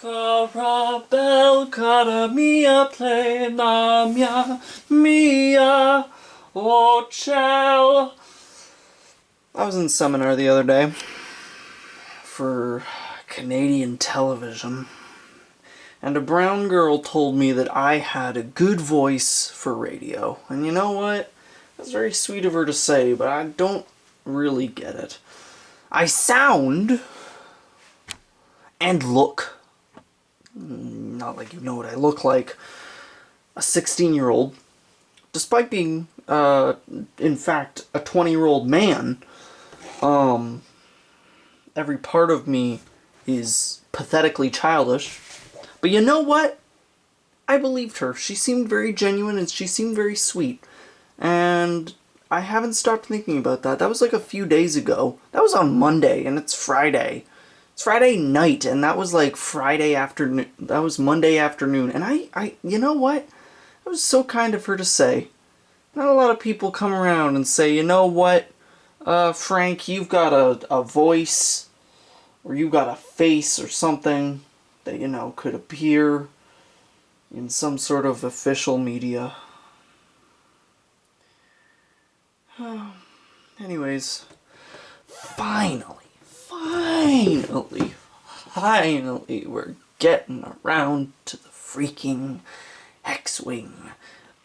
Carabel, cara mia, plena mia, oh ciel. I was in seminar the other day for Canadian television, and a brown girl told me that I had a good voice for radio. And you know what? That's very sweet of her to say, but I don't really get it. I sound and look, not like you know what I look like, a 16-year-old, despite being, in fact, a 20-year-old man. Every part of me is pathetically childish. But you know what? I believed her. She seemed very genuine and she seemed very sweet. And I haven't stopped thinking about that. That was like a few days ago. That was on Monday, and it's Friday. It's Friday night, and that was like Friday afternoon. That was Monday afternoon. And I you know what? That was so kind of her to say. Not a lot of people come around and say, you know what, Frank, you've got a voice, or you've got a face or something that, you know, could appear in some sort of official media. Anyways, finally, we're getting around to the freaking X-Wing.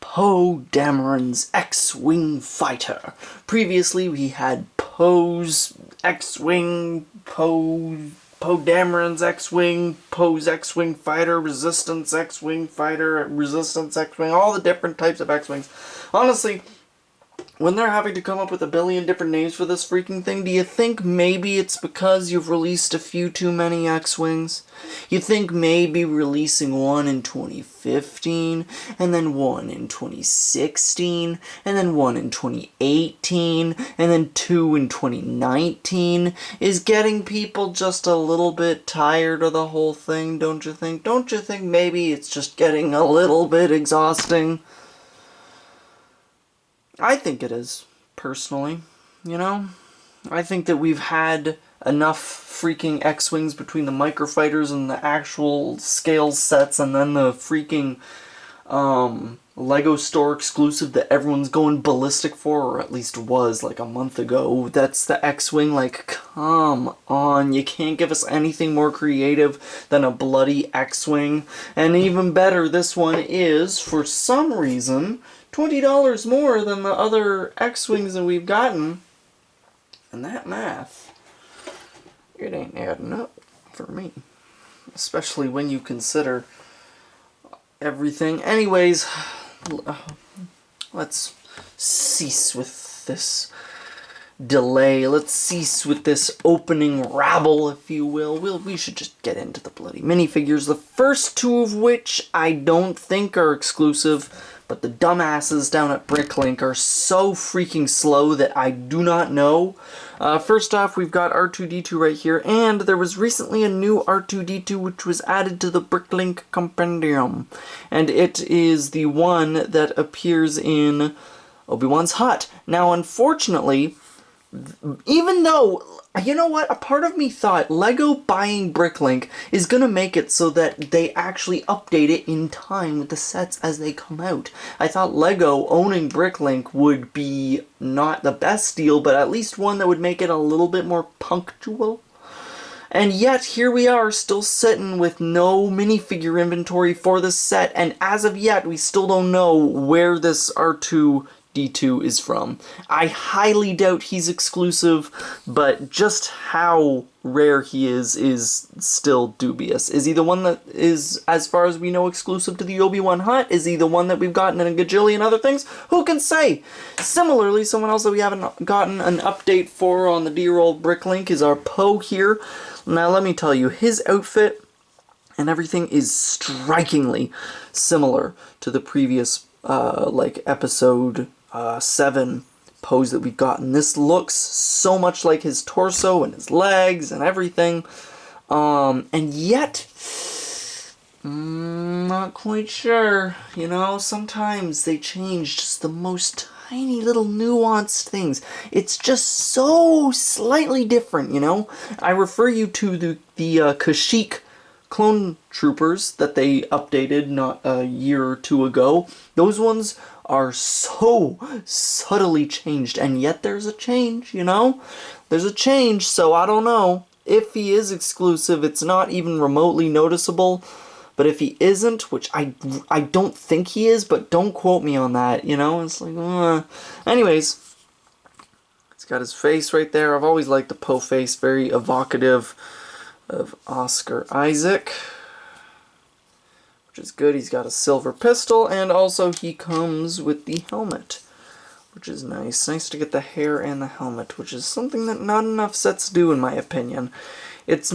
Poe Dameron's X-Wing fighter. Previously, we had Poe's X-Wing, Poe Dameron's X-Wing, Poe's X-Wing fighter, Resistance X-Wing fighter, Resistance X-Wing, all the different types of X-Wings. Honestly, when they're having to come up with a billion different names for this freaking thing, do you think maybe it's because you've released a few too many X-Wings? You think maybe releasing one in 2015, and then one in 2016, and then one in 2018, and then two in 2019 is getting people just a little bit tired of the whole thing, don't you think? Don't you think maybe it's just getting a little bit exhausting? I think it is, personally, you know? I think that we've had enough freaking X-Wings between the microfighters and the actual scale sets, and then the freaking Lego store exclusive that everyone's going ballistic for, or at least was like a month ago. That's the X-Wing. Like, come on, you can't give us anything more creative than a bloody X-Wing. And even better, this one is, for some reason, $20 more than the other X-Wings that we've gotten. And that math, it ain't adding up for me. Especially when you consider everything. Anyways, let's cease with this delay. Let's cease with this opening rabble, if you will. We should just get into the bloody minifigures. The first two of which I don't think are exclusive, but the dumbasses down at Bricklink are so freaking slow that I do not know. First off, we've got R2-D2 right here, and there was recently a new R2-D2 which was added to the Bricklink Compendium. And it is the one that appears in Obi-Wan's hut. Now, unfortunately, even though, you know what, a part of me thought Lego buying Bricklink is going to make it so that they actually update it in time with the sets as they come out. I thought Lego owning Bricklink would be not the best deal, but at least one that would make it a little bit more punctual. And yet, here we are, still sitting with no minifigure inventory for this set, and as of yet, we still don't know where this R2-D2 is from. I highly doubt he's exclusive, but just how rare he is still dubious. Is he the one that is, as far as we know, exclusive to the Obi-Wan hut? Is he the one that we've gotten in a gajillion other things? Who can say? Similarly, someone else that we haven't gotten an update for on the dear old Bricklink is our Poe here. Now, let me tell you, his outfit and everything is strikingly similar to the previous, episode 7 pose that we've gotten. This looks so much like his torso and his legs and everything, and yet, not quite sure, you know, sometimes they change just the most tiny little nuanced things. It's just so slightly different, you know? I refer you to the Kashyyyk clone troopers that they updated not a year or two ago, those ones are so subtly changed, and yet there's a change, you know? There's a change, so I don't know. If he is exclusive, it's not even remotely noticeable. But if he isn't, which I don't think he is, but don't quote me on that, you know? It's like, Anyways, he's got his face right there. I've always liked the Poe face, very evocative of Oscar Isaac, which is good. He's got a silver pistol, and also he comes with the helmet, which is nice. Nice to get the hair and the helmet, which is something that not enough sets do, in my opinion. It's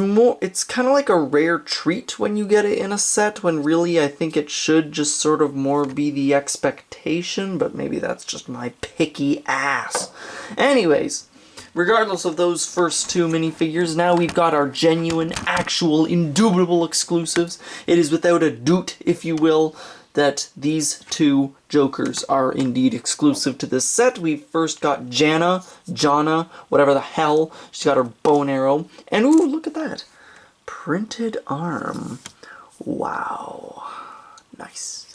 kind of like a rare treat when you get it in a set, when really I think it should just sort of more be the expectation, but maybe that's just my picky ass. Anyways, regardless of those first two minifigures, now we've got our genuine, actual, indubitable exclusives. It is without a doubt, if you will, that these two Jokers are indeed exclusive to this set. We've first got Jana, whatever the hell. She's got her bow and arrow. And ooh, look at that. Printed arm. Wow. Nice.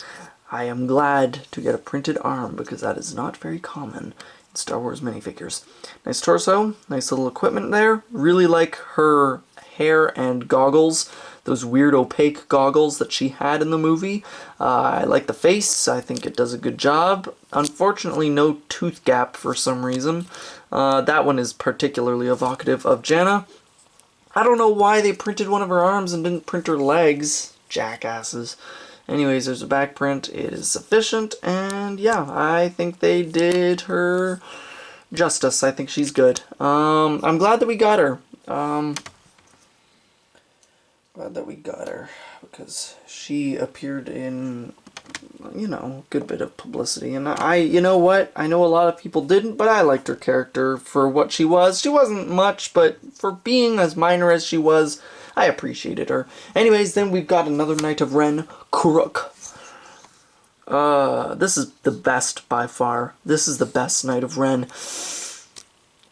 I am glad to get a printed arm because that is not very common in Star Wars minifigures. Nice torso. Nice little equipment there. Really like her hair and goggles. Those weird opaque goggles that she had in the movie. I like the face. I think it does a good job. Unfortunately, no tooth gap for some reason. That one is particularly evocative of Jana. I don't know why they printed one of her arms and didn't print her legs. Jackasses. Anyways, there's a back print. It is sufficient, and yeah, I think they did her justice. I think she's good. I'm glad that we got her. Glad that we got her, because she appeared in, you know, a good bit of publicity. And you know what? I know a lot of people didn't, but I liked her character for what she was. She wasn't much, but for being as minor as she was, I appreciated her. Anyways, then we've got another Knight of Ren, Kuruk. This is the best by far. This is the best Knight of Ren.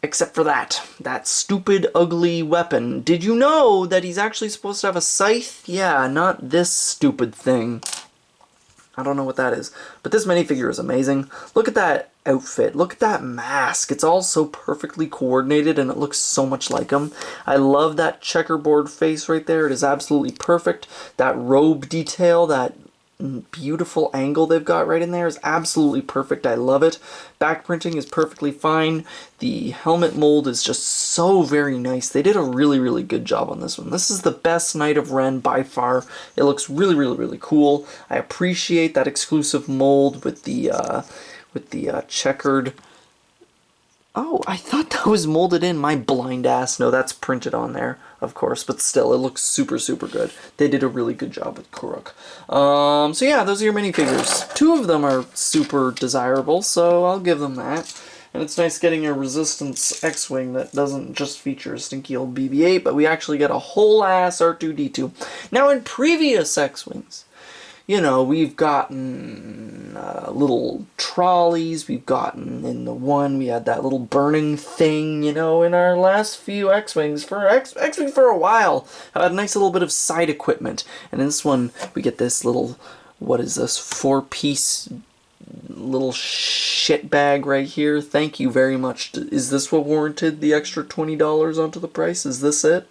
Except for that stupid, ugly weapon. Did you know that he's actually supposed to have a scythe? Yeah, not this stupid thing. I don't know what that is. But this minifigure is amazing. Look at that outfit. Look at that mask. It's all so perfectly coordinated and it looks so much like him. I love that checkerboard face right there. It is absolutely perfect. That robe detail, that beautiful angle they've got right in there is absolutely perfect. I love it. Back printing is perfectly fine. The helmet mold is just so very nice. They did a really, really good job on this one. This is the best Knight of Ren by far. It looks really, really, really cool. I appreciate that exclusive mold with the checkered. Oh, I thought that was molded in. My blind ass. No, that's printed on there, of course. But still, it looks super, super good. They did a really good job with Kuruk. So yeah, those are your minifigures. Two of them are super desirable, so I'll give them that. And it's nice getting a Resistance X-Wing that doesn't just feature a stinky old BB-8, but we actually get a whole-ass R2-D2. Now, in previous X-Wings, you know, we've gotten little trolleys, we've gotten in the one, we had that little burning thing, you know, in our last few X-Wings. For X-Wing for a while, a nice little bit of side equipment. And in this one, we get this little, what is this, 4-piece little shit bag right here. Thank you very much. Is this what warranted the extra $20 onto the price? Is this it?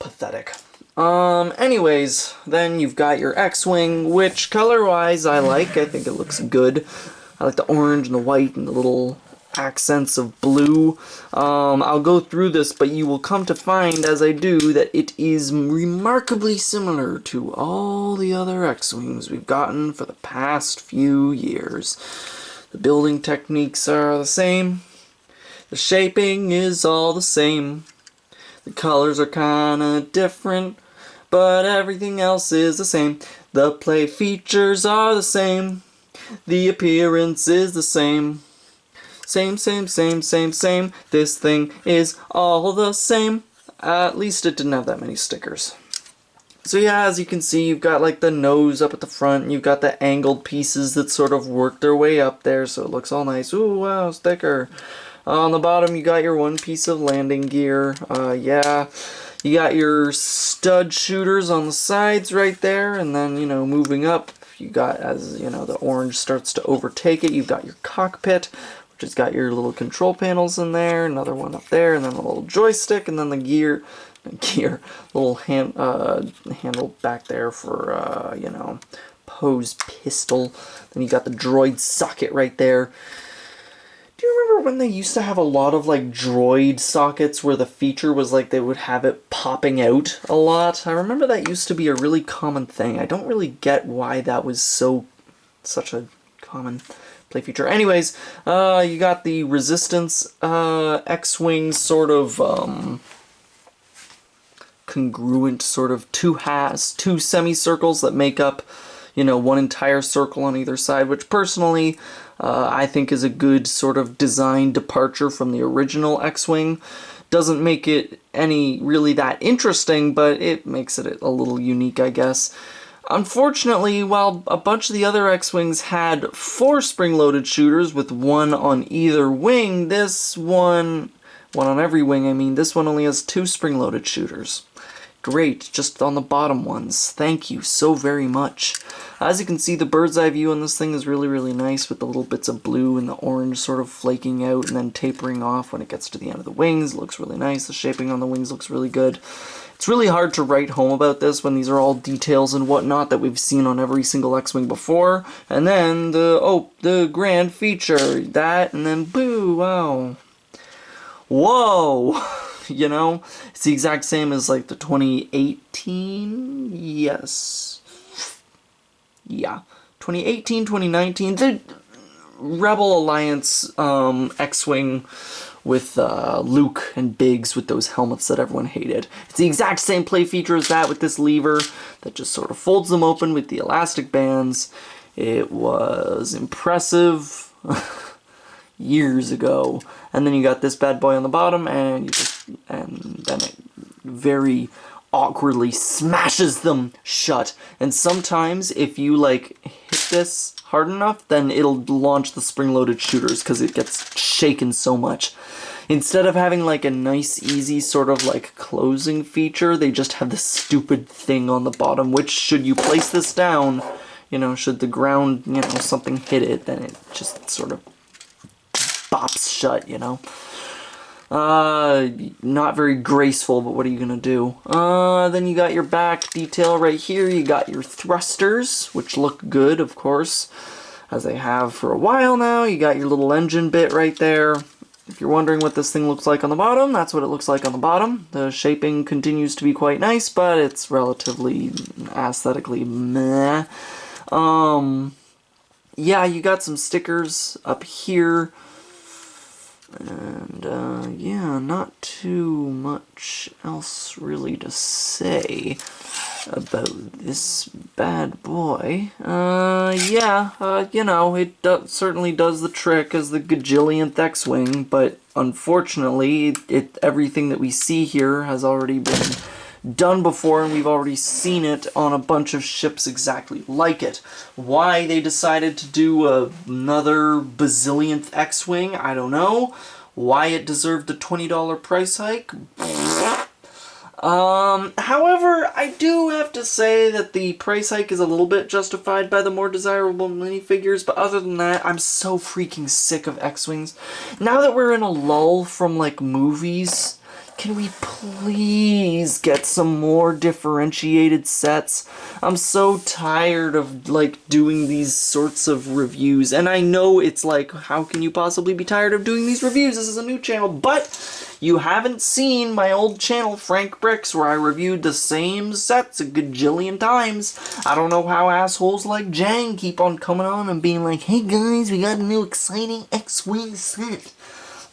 Pathetic. Anyways, then you've got your X-Wing, which color-wise I like. I think it looks good. I like the orange and the white and the little accents of blue. I'll go through this, but you will come to find, as I do, that it is remarkably similar to all the other X-Wings we've gotten for the past few years. The building techniques are the same. The shaping is all the same. The colors are kinda different, but everything else is the same. The play features are the same. The appearance is the same. Same, same, same, same, same. This thing is all the same. At least it didn't have that many stickers. So yeah, as you can see, you've got like the nose up at the front, and you've got the angled pieces that sort of work their way up there, so it looks all nice. Ooh, wow, sticker. On the bottom, you got your one piece of landing gear. Yeah, You got your stud shooters on the sides right there, and then, you know, moving up, you got, as, you know, the orange starts to overtake it, you've got your cockpit, which has got your little control panels in there, another one up there, and then a little joystick, and then the little handle back there for, you know, pose pistol. Then you got the droid socket right there. Do you remember when they used to have a lot of, like, droid sockets where the feature was, like, they would have it popping out a lot? I remember that used to be a really common thing. I don't really get why that was such a common play feature. Anyways, you got the Resistance X-Wing sort of, congruent sort of two semicircles that make up, you know, one entire circle on either side, which personally I think is a good sort of design departure from the original X-Wing. Doesn't make it any really that interesting, but it makes it a little unique, I guess. Unfortunately, while a bunch of the other X-Wings had 4 spring-loaded shooters with 1 on either wing, this one on every wing, I mean, this one only has 2 spring-loaded shooters. Great, just on the bottom ones. Thank you so very much. As you can see, the bird's eye view on this thing is really, really nice with the little bits of blue and the orange sort of flaking out and then tapering off when it gets to the end of the wings. It looks really nice. The shaping on the wings looks really good. It's really hard to write home about this when these are all details and whatnot that we've seen on every single X-Wing before. And then the grand feature, that, and then boo, wow. Whoa! You know, it's the exact same as like the 2018, yes, yeah, 2018, 2019, the Rebel Alliance X-Wing with Luke and Biggs with those helmets that everyone hated. It's the exact same play feature as that with this lever that just sort of folds them open with the elastic bands. It was impressive years ago. And then you got this bad boy on the bottom, and then it very awkwardly smashes them shut. And sometimes if you like hit this hard enough, then it'll launch the spring-loaded shooters because it gets shaken so much. Instead of having like a nice, easy sort of like closing feature, they just have this stupid thing on the bottom, which should you place this down, you know, should the ground, you know, something hit it, then it just sort of bops shut, you know. Not very graceful, but what are you gonna do? Then you got your back detail right here. You got your thrusters, which look good, of course, as they have for a while now. You got your little engine bit right there. If you're wondering what this thing looks like on the bottom, that's what it looks like on the bottom. The shaping continues to be quite nice, but it's relatively aesthetically meh. Yeah, you got some stickers up here. And, yeah, not too much else really to say about this bad boy. You know, it certainly does the trick as the gajillionth X-Wing, but unfortunately, everything that we see here has already been done before, and we've already seen it on a bunch of ships exactly like it. Why they decided to do another bazillionth X-Wing, I don't know. Why it deserved a $20 price hike? However, I do have to say that the price hike is a little bit justified by the more desirable minifigures, but other than that, I'm so freaking sick of X-Wings. Now that we're in a lull from, like, movies, can we please get some more differentiated sets? I'm so tired of, like, doing these sorts of reviews. And I know it's like, how can you possibly be tired of doing these reviews? This is a new channel. But you haven't seen my old channel, Frank Bricks, where I reviewed the same sets a gajillion times. I don't know how assholes like Jang keep on coming on and being like, hey guys, we got a new exciting X-Wing set.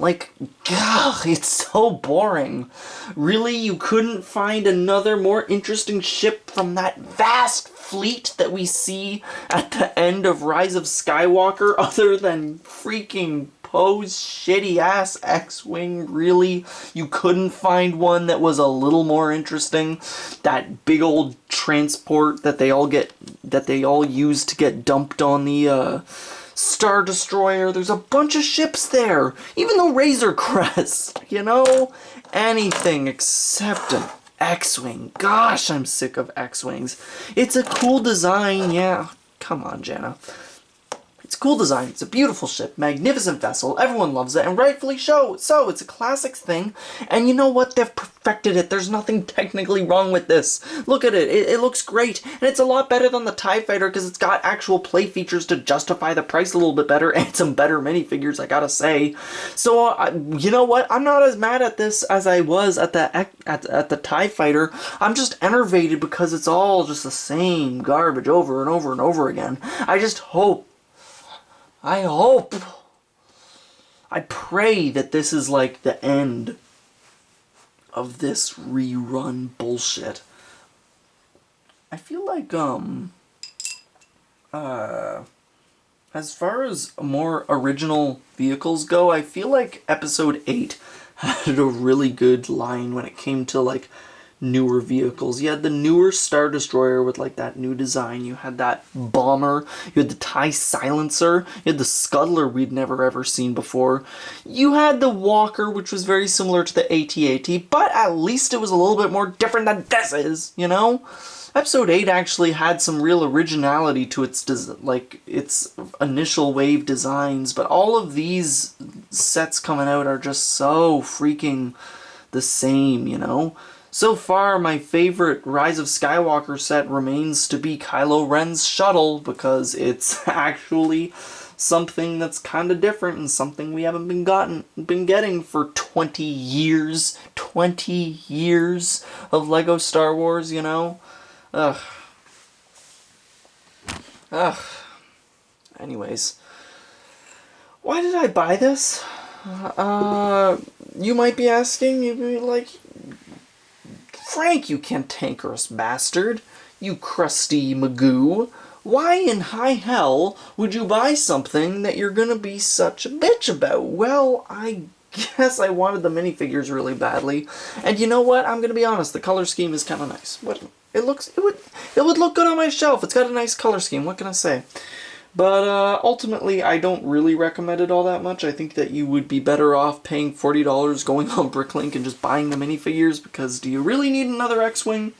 Like, gah, it's so boring. Really, you couldn't find another more interesting ship from that vast fleet that we see at the end of Rise of Skywalker other than freaking Poe's shitty-ass X-Wing? Really? You couldn't find one that was a little more interesting? That big old transport that they all use to get dumped on the, Star Destroyer. There's a bunch of ships there. Even the Razor Crest, you know? Anything except an X-Wing. Gosh, I'm sick of X-Wings. It's a cool design, yeah. Come on, Jana. It's a cool design. It's a beautiful ship, magnificent vessel. Everyone loves it, and rightfully so. So it's a classics thing, and you know what? They've perfected it. There's nothing technically wrong with this. Look at it. It looks great, and it's a lot better than the TIE Fighter because it's got actual play features to justify the price a little bit better, and some better minifigures, I gotta say. So you know what? I'm not as mad at this as I was at the TIE Fighter. I'm just enervated because it's all just the same garbage over and over and over again. I pray that this is like the end of this rerun bullshit. I feel like, as far as more original vehicles go, I feel like episode 8 had a really good line when it came to, like, newer vehicles. You had the newer Star Destroyer with like that new design. You had that bomber. You had the TIE Silencer. You had the Scuttler we'd never ever seen before. You had the Walker, which was very similar to the AT-AT, but at least it was a little bit more different than this is, you know? Episode 8 actually had some real originality to its initial wave designs, but all of these sets coming out are just so freaking the same, you know? So far, my favorite Rise of Skywalker set remains to be Kylo Ren's shuttle, because it's actually something that's kind of different and something we haven't been getting for 20 years. 20 years of Lego Star Wars, you know? Ugh. Anyways. Why did I buy this? You might be asking, you'd be like, Frank, you cantankerous bastard, you crusty Magoo, why in high hell would you buy something that you're gonna be such a bitch about? Well, I guess I wanted the minifigures really badly, and you know what? I'm gonna be honest, the color scheme is kind of nice. It would look good on my shelf. It's got a nice color scheme. What can I say? But ultimately, I don't really recommend it all that much. I think that you would be better off paying $40 going on Bricklink and just buying the minifigures, because do you really need another X-Wing?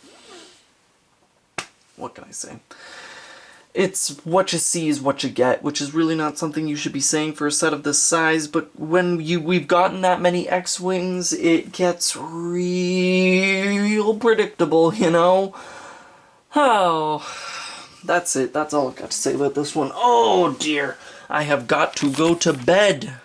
What can I say? It's what you see is what you get, which is really not something you should be saying for a set of this size, but when we've gotten that many X-Wings, it gets real predictable, you know? Oh... That's it. That's all I've got to say about this one. Oh dear. I have got to go to bed.